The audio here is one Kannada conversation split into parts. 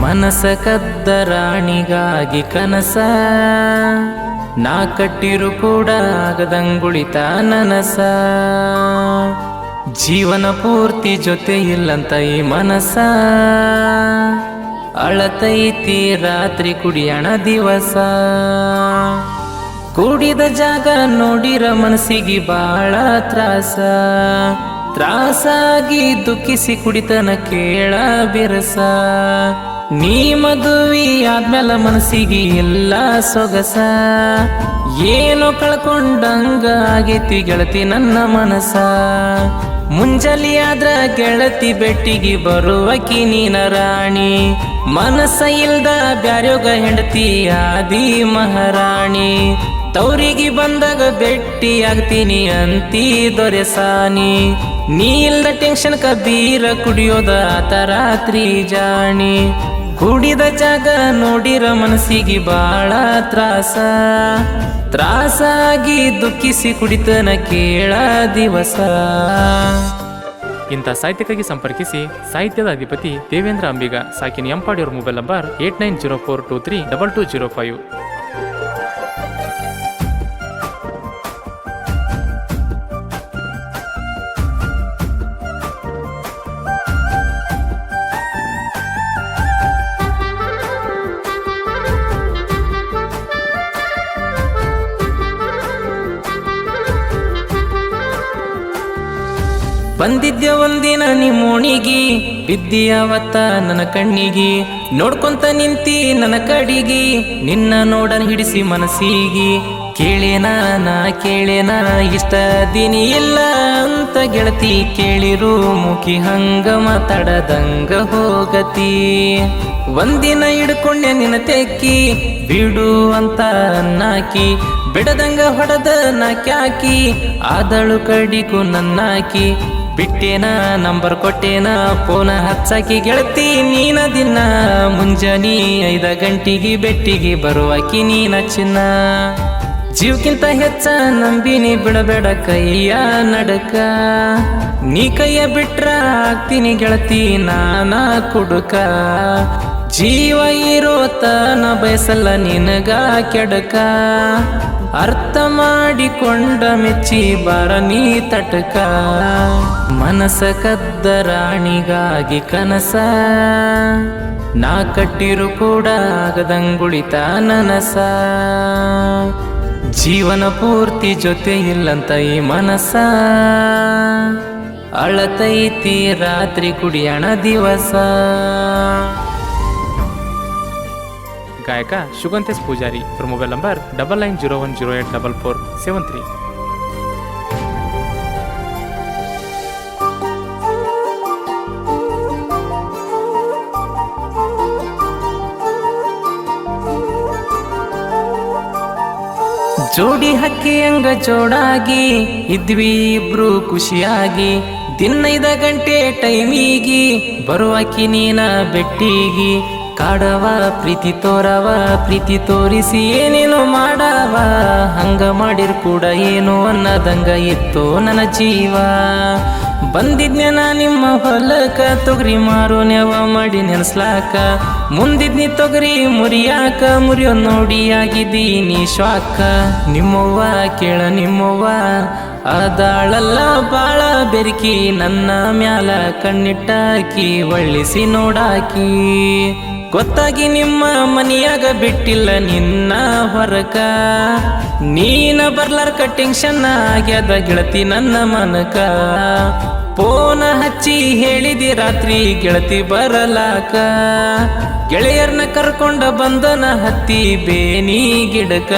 ಮನಸ ಕದ್ದ ರಾಣಿಗಾಗಿ ಕನಸ ನಾ ಕಟ್ಟಿರು ಕೂಡ ಆಗದಂಗುಳಿತ ನನಸ ಜೀವನ ಪೂರ್ತಿ ಜೊತೆ ಇಲ್ಲಂತ ಈ ಮನಸ ಅಳತೈತಿ ರಾತ್ರಿ ಕುಡಿಯಣ ದಿವಸ ಕೂಡಿದ ಜಾಗ ನೋಡಿರ ಮನಸ್ಸಿಗೆ ಬಾಳ ತ್ರಾಸಾಗಿ ದುಃಖಿಸಿ ಕುಡಿತನ ಕೇಳ ಬಿರಸ ನೀ ಮದುವೆ ಆದ್ಮೇಲೆ ಮನಸ್ಸಿಗೆ ಎಲ್ಲ ಸೊಗಸ ಏನೋ ಕಳ್ಕೊಂಡಂಗ ಆಗೈತಿ ಗೆಳತಿ ನನ್ನ ಮನಸ ಮುಂಜಾಲಿ ಆದ್ರ ಗೆಳತಿ ಬೆಟ್ಟಿಗೆ ಬರುವಕಿ ನೀನ ರಾಣಿ ಮನಸ್ಸ ಇಲ್ದ ಬ್ಯಾರ್ಯೋಗ ಹೆಂಡತಿ ಆದಿ ಮಹಾರಾಣಿ ತೌರಿಗೆ ಬಂದಾಗ ಭೇಟಿ ಆಗ್ತೀನಿ ಅಂತಿ ದೊರೆಸಾನಿ ನೀ ಇಲ್ದ ಟೆನ್ಷನ್ ಕಬೀರ ಕುಡಿಯೋದ ಆತ ರಾತ್ರಿ ಜಾಣಿ ಕುಡಿದ ಜಾಗ ನೋಡಿರ ಮನಸ್ಸಿಗೆ ಬಾಳ ತ್ರಾಸಾಗಿ ದುಃಖಿಸಿ ಕುಡಿತನ ಕೇಳ ದಿವಸ. ಇಂಥ ಸಾಹಿತ್ಯಕ್ಕಾಗಿ ಸಂಪರ್ಕಿಸಿ ಸಾಹಿತ್ಯದ ಅಧಿಪತಿ ದೇವೇಂದ್ರ ಅಂಬಿಗ, ಸಾಕಿನ ಎಂಪಾಡಿ ಅವರ ಮೊಬೈಲ್ ನಂಬರ್ 8904232205. ಬಂದಿದ್ಯ ಒಂದಿನ ನಿಮ್ಮೋಣಿಗಿ ಬಿದ್ದಿಯಾವತ್ತ ನನ್ನ ಕಣ್ಣಿಗಿ ನೋಡ್ಕೊಂತ ನಿಂತಿ ನನ್ನ ಕಡಿಗಿ ನಿನ್ನ ನೋಡನ್ ಹಿಡಿಸಿ ಮನಸ್ಸಿಗಿ ಕೇಳೇನ ಇಷ್ಟ ದಿನಿ ಇಲ್ಲ ಅಂತ ಗೆಳತಿ ಕೇಳಿರು ಮುಖಿ ಹಂಗ ಮಾತಾಡದಂಗ ಹೋಗತಿ ಒಂದಿನ ಹಿಡ್ಕೊಂಡೆ ನಿನ್ನ ತೆಕ್ಕಿ ಬಿಡು ಅಂತ ನಾಕಿ ಬಿಡದಂಗ ಹೊಡೆದ ನಾಕ್ಯಾಕಿ ಆದಳು ಕಡಿಕು ನನ್ನಾಕಿ ಬಿಟ್ಟೇನ ನಂಬರ್ ಕೊಟ್ಟೇನ ಫೋನ ಹಚ್ಚಾಕಿ ಗೆಳತಿ ನೀನ ದಿನ ಮುಂಜಾನಿ 5 ಗಂಟೆಗೆ ಬೆಟ್ಟಿಗೆ ಬರುವಾಕಿ ನೀನ ಚಿನ್ನ ಜೀವಕ್ಕಿಂತ ಹೆಚ್ಚ ನಂಬಿನಿ ಬಿಡಬೇಡ ಕೈಯ ನಡಕ ನೀ ಕೈಯ ಬಿಟ್ರ ಆಗ್ತೀನಿ ಗೆಳತಿ ನಾನ ಕುಡುಕ ಜೀವ ಇರೋತನ ಬಯಸಲ್ಲ ನಿನಗ ಕೆಡಕ ಅರ್ಥ ಮಾಡಿಕೊಂಡ ಮೆಚ್ಚಿ ಬಾರ ನೀ ತಟಕ ಮನಸ ಕದ್ದ ರಾಣಿಗಾಗಿ ಕನಸ ನಾ ಕಟ್ಟಿರು ಕೂಡ ಆಗದಂಗುಳಿತ ನನಸ ಜೀವನ ಪೂರ್ತಿ ಜೊತೆ ಇಲ್ಲಂತ ಈ ಮನಸ ಅಳತೈತಿ ರಾತ್ರಿ ಕುಡಿಯಣ ದಿವಸ. ಗಾಯಕ ಶುಗಂತೇಶ್ ಪೂಜಾರಿ, ಇವರ ಮೊಬೈಲ್ ನಂಬರ್ 9901084473. ಜೋಡಿ ಹಕ್ಕಿ ಹಂಗ ಜೋಡಾಗಿ ಇದ್ವಿ ಇಬ್ರು ಖುಷಿಯಾಗಿ ದಿನ 5 ಗಂಟೆ ಟೈಮಿಗಿ ಬರುವಾಕಿ ನೀನ ಬೆಟ್ಟಿಗಿ ಕಾಡವ ಪ್ರೀತಿ ತೋರವ ಪ್ರೀತಿ ತೋರಿಸಿ ಏನೇನು ಮಾಡವ ಹಂಗ ಮಾಡಿರ್ ಕೂಡ ಏನು ಅನ್ನದಂಗ ಇತ್ತು ನನ್ನ ಜೀವ ಬಂದಿದ್ನೆ ನಾ ನಿಮ್ಮ ಹೊಲಕ ತೊಗರಿ ಮಾರು ನೆವ ಮಾಡಿ ನೆನ್ಸ್ಲಾಕ ಮುಂದಿದ್ನಿ ತೊಗರಿ ಮುರಿಯಾಕ ಮುರಿಯೋ ನೋಡಿ ಆಗಿದ್ದೀನಿ ಶ್ವಾಕ ನಿಮ್ಮವ್ವ ಕೇಳ ನಿಮ್ಮವ್ವ ಅದಾಳಲ್ಲ ಬಾಳ ಬೆರಿಕಿ ನನ್ನ ಮ್ಯಾಲ ಕಣ್ಣಿಟ್ಟಾಕಿ ಒಳ್ಳಿಸಿ ನೋಡಾಕಿ ಗೊತ್ತಾಗಿ ನಿಮ್ಮ ಮನಿಯಾಗ ಬಿಟ್ಟಿಲ್ಲ ನಿನ್ನ ಹೊರಕ ನೀನ ಬರ್ಲಾರ್ಕ ಟೆನ್ಷನ್ ಆಗ್ಯದ ಗೆಳತಿ ನನ್ನ ಮನಕ ಫೋನ ಹಚ್ಚಿ ಹೇಳಿದಿ ರಾತ್ರಿ ಗೆಳತಿ ಬರಲಾಕ ಗೆಳೆಯರ್ನ ಕರ್ಕೊಂಡ ಬಂದನ ಹತ್ತಿ ಬೇನಿ ಗಿಡಕ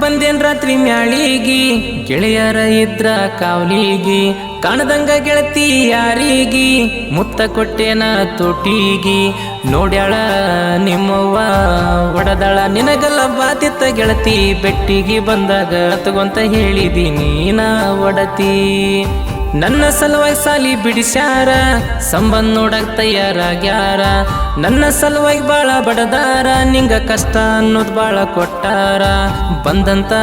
ಬಂದೇನ್ ರಾತ್ರಿ ಮ್ಯಾಳಿಗಿ ಗೆಳೆಯರ ಇದ್ರ ಕಾವಲಿಗಿ ಕಾಣದಂಗ ಗೆಳತಿ ಯಾರಿಗಿ ಮುತ್ತ ಕೊಟ್ಟೇನ ತೋಟಿಗಿ ನೋಡ್ಯಾಳ ನಿಮ್ಮವ್ವ ಒಡದಳ ನಿನಗಲ್ಲ ಬಾತಿತ್ತ ಗೆಳತಿ ಬೆಟ್ಟಿಗಿ ಬಂದಾಗ ತಗೊಂತ ಹೇಳಿದೀನಿ ನಾ ಒಡತಿ ನನ್ನ ಸಲುವಾಗಿ ಸಾಲಿ ಬಿಡಿಸ್ಯಾರ ಸಂಬಂಧ ನೋಡಕ್ ತಯಾರಾಗ್ಯಾರ ನನ್ನ ಸಲುವಾಗಿ ಬಾಳ ಬಡದಾರ ನಿಂಗ ಕಷ್ಟ ಅನ್ನೋದು ಬಾಳ ಕೊಟ್ಟಾರ ಬಂದಂತ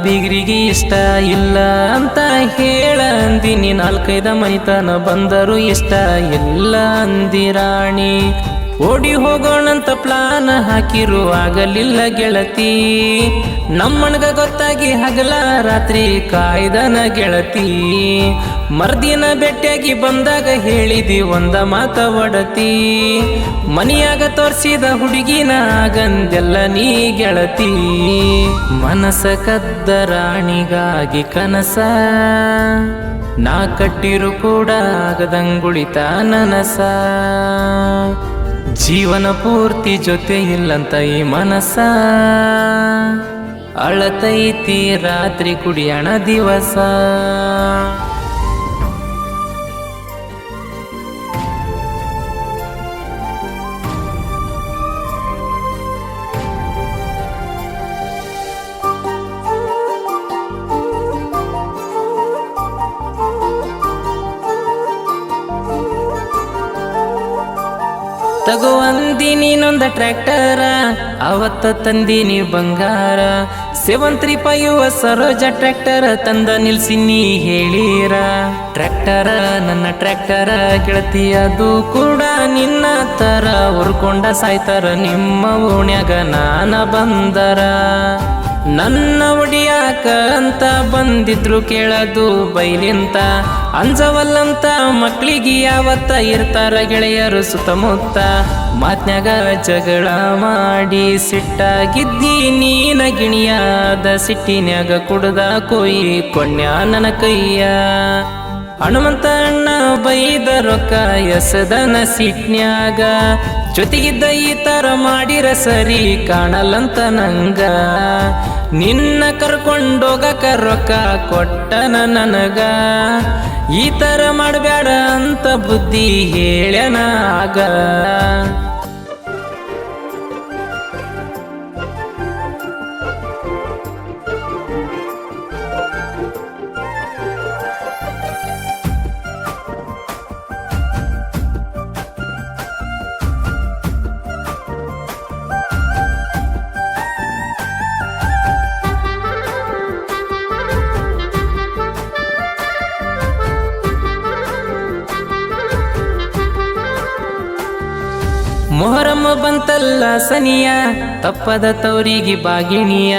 ಬೀಗ್ರಿಗೆ ಇಷ್ಟ ಇಲ್ಲ ಅಂತ ಹೇಳ ಅಂದಿನಿ 4-5 ಮನಿತನ ಬಂದರು ಇಷ್ಟ ಇಲ್ಲ ಅಂದಿರಾಣಿ ಓಡಿ ಹೋಗೋಣಂತ ಪ್ಲಾನ್ ಹಾಕಿರು ಆಗಲಿಲ್ಲ ಗೆಳತಿ ನಮ್ಮಣ್ಗ ಗೊತ್ತಾಗಿ ಹಗಲ ರಾತ್ರಿ ಕಾಯ್ದನ ಗೆಳತಿ ಮರ್ದಿನ ಬೆಟ್ಟಿಯಾಗಿ ಬಂದಾಗ ಹೇಳಿದಿ ಒಂದ ಮಾತ ಒಡತಿ ಮನಿಯಾಗ ತೋರ್ಸಿದ ಹುಡುಗಿನ ಆಗಂದೆಲ್ಲ ನೀ ಗೆಳತಿ ಮನಸ ಕದ್ದ ರಾಣಿಗಾಗಿ ಕನಸ ನಾ ಕಟ್ಟಿರು ಕೂಡ ಆಗದಂಗುಳಿತ ನನಸ ಜೀವನ ಪೂರ್ತಿ ಜೊತೆ ಇಲ್ಲಂತ ಈ ಮನಸ ಅಳತೈತಿ ರಾತ್ರಿ ಕುಡಿಯಣ ದಿವಸ ತಗೋ ಅಂದಿ ನೀನೊಂದ ಟ್ರ್ಯಾಕ್ಟರ ಅವತ್ತ ತಂದಿನಿ ಬಂಗಾರ 735 ಸರೋಜ ಟ್ರ್ಯಾಕ್ಟರ್ ತಂದ ನಿಲ್ಸಿ ನೀ ಹೇಳಿರ ಟ್ರ್ಯಾಕ್ಟರ ನನ್ನ ಟ್ರ್ಯಾಕ್ಟರ ಗೆಳತಿ ಅದು ಕೂಡ ನಿನ್ನ ತರ ಉರ್ಕೊಂಡ ಸಾಯ್ತಾರ ನಿಮ್ಮ ಓಣ್ಯಾಗ ನಾನ ಬಂದರ ನನ್ನ ಒಡಿಯಾಕ ಅಂತ ಬಂದಿದ್ರು ಕೇಳದು ಬೈಲಿಂತ ಅಂಜವಲ್ಲಂತ ಮಕ್ಳಿಗೆ ಯಾವತ್ತ ಇರ್ತಾರ ಗೆಳೆಯರು ಸುತ್ತಮುತ್ತ ಮಾತ್ನ್ಯಾಗ ಜಗಳ ಮಾಡಿ ಸಿಟ್ಟಾಗಿದ್ದಿ ನೀನ ಗಿಣಿಯಾದ ಸಿಟ್ಟಿನ್ಯಾಗ ಕುಡ್ದ ಕೊಯ್ಯಿ ಕೊಣ್ಯ ನನ್ನ ಕೈಯ ಹನುಮಂತ ಅಣ್ಣ ಬೈದ ರೊಕ್ಕ ಎಸದನ ಸಿಟ್ನ್ಯಾಗ ಜೊತೆಗಿದ್ದ ಈ ತರ ಮಾಡಿರ ಸರಿ ಕಾಣಲ್ಲಂತ ನಂಗ ನಿನ್ನ ಕರ್ಕೊಂಡೋಗಕ ರೊಕ್ಕ ಕೊಟ್ಟನ ನನಗ ಈ ತರ ಮಾಡಬೇಡ ಅಂತ ಬುದ್ಧಿ ಹೇಳ್ಯನ ಆಗ ಮೊಹರಮ್ಮ ಬಂತಲ್ಲ ಸನಿಯ ತಪ್ಪದ ತವರಿಗೆ ಬಾಗಿಣಿಯ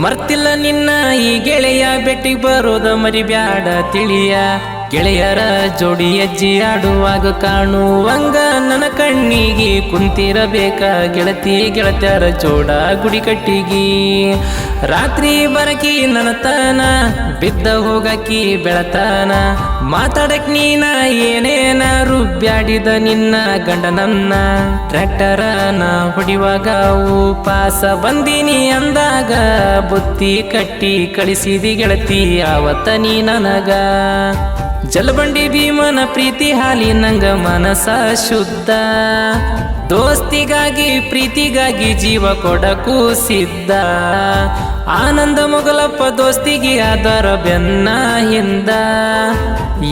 ಮರ್ತಿಲ್ಲ ನಿನ್ನ ಈ ಗೆಳೆಯ ಬೆಟ್ಟಿಗೆ ಬರೋದ ಮರಿಬ್ಯಾಡ ತಿಳಿಯ ಗೆಳೆಯರ ಜೋಡಿ ಹೆಜ್ಜೆ ಆಡುವಾಗ ಕಾಣುವಂಗ ನನ್ನ ಕಣ್ಣಿಗೆ ಕುಂತಿರಬೇಕ ಗೆಳತಿ ಗೆಳತ್ಯಾರ ಜೋಡ ಗುಡಿ ಕಟ್ಟಿಗಿ ರಾತ್ರಿ ಬರಕಿ ನನತನ ಬಿದ್ದ ಹೋಗಕಿ ಬೆಳತನ ಮಾತಾಡಕ್ ನೀನ ಏನೇನ ರುಬ್ಬ್ಯಾಡಿದ ನಿನ್ನ ಗಂಡನನ್ನ ಟ್ರ್ಯಾಕ್ಟರ ನಾ ಹೊಡಿವಾಗ ಪಾಸ ಬಂದಿನಿ ಅಂದಾಗ ಬುತ್ತಿ ಕಟ್ಟಿ ಕಳಿಸಿದಿ ಗೆಳತಿ ಆವತ್ತ ನೀ ನನಗ ಜಲಬಂಡಿ ಭೀಮನ ಪ್ರೀತಿ ಹಾಲಿ ನಂಗ ಮನಸ ಶುದ್ಧ ದೋಸ್ತಿಗಾಗಿ ಪ್ರೀತಿಗಾಗಿ ಜೀವ ಕೊಡಕು ಸಿದ್ಧ ಆನಂದ ಮೊಗಲಪ್ಪ ದೋಸ್ತಿಗೆ ಆದರ ಬೆನ್ನ ಹಿಂದ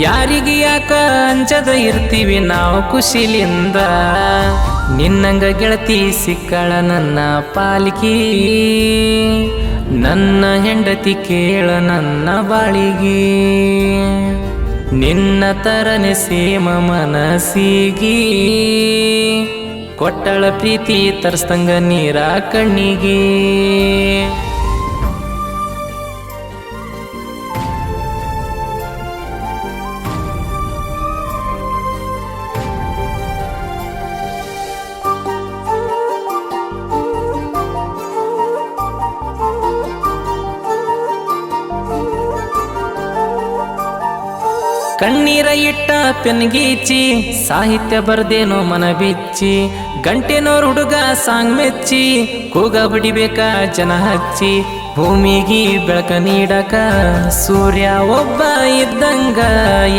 ಯಾರಿಗೆ ಯಾಕ ಅಂಜದ ಇರ್ತೀವಿ ನಾವು ಖುಷಿಲಿಂದ ನಿನ್ನಂಗ ಗೆಳತಿ ಸಿಕ್ಕಳ ನನ್ನ ಪಾಲಿಗೆ ನನ್ನ ಹೆಂಡತಿ ಕೇಳ ನನ್ನ ಬಾಳಿಗೆ ನಿನ್ನ ತರನೆ ಸೇಮ ಮನಸ್ಸಿಗೆ ಕೊಟ್ಟಳ ಪ್ರೀತಿ ತರ್ಸ್ತಂಗ ನೀರ ಕಣ್ಣಿಗೆ ಕಣ್ಣೀರ ಇಟ್ಟ ಪೆನ್ಗೀಚಿ ಸಾಹಿತ್ಯ ಬರ್ದೇನೋ ಮನ ಬಿಚ್ಚಿ ಗಂಟೆನೋರ್ ಹುಡುಗ ಸಾಂಗ್ ಮೆಚ್ಚಿ ಕೂಗ ಬಡಿಬೇಕ ಜನ ಹಚ್ಚಿ ಭೂಮಿಗೆ ಬೆಳಕ ನೀಡಕ ಸೂರ್ಯ ಒಬ್ಬ ಇದ್ದಂಗ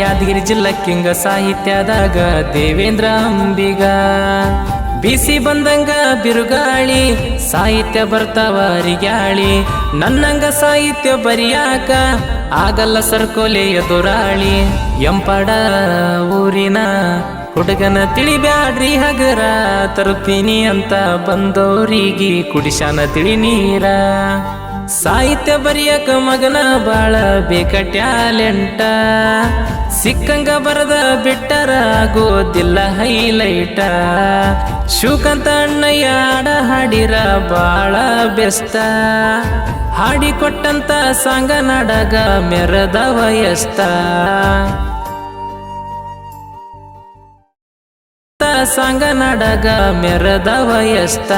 ಯಾದಗಿರಿ ಜಿಲ್ಲಾ ಕಿಂಗ ಸಾಹಿತ್ಯದಾಗ ದೇವೇಂದ್ರ ಅಂಬಿಗ. ಬಿಸಿ ಬಂದಂಗ ಬಿರುಗಾಳಿ ಸಾಹಿತ್ಯ ಬರ್ತಾವ ಅರಿಗ್ಯಾಳಿ, ನನ್ನಂಗ ಸಾಹಿತ್ಯ ಬರಿಯಾಕ ಆಗಲ್ಲ ಸರ್ಕೋಲೆ ಎದುರಾಳಿ. ಎಂಪಡ ಊರಿನ ಹುಡುಗನ ತಿಳಿಬ್ಯಾಡ್ರಿ ಹಗರ, ತರುತ್ತೀನಿ ಅಂತ ಬಂದೋರಿಗೆ ಕುಡಿಶಾನ ತಿಳಿ ನೀರ. ಸಾಹಿತ್ಯ ಬರಿಯಕ ಮಗನ ಬಾಳ ಬೇಕ ಟ್ಯಾಲೆಂಟ, ಸಿಕ್ಕಂಗ ಬರದ ಬಿಟ್ಟರ ಆಗೋದಿಲ್ಲ ಹೈಲೈಟ. ಶಿವಕಾಂತ ಅಣ್ಣಯ್ಯ ಹಾಡ ಹಾಡಿರ ಬಾಳ ಬೆಸ್ಟ, ಹಾಡಿಕೊಟ್ಟಂತ ಸಾಂಗ ನಾಡಗ ಮೆರದವ ಎಷ್ಟ. ಸಾಂಗ ನಾಡಗ ಮೆರದವ ಎಷ್ಟ.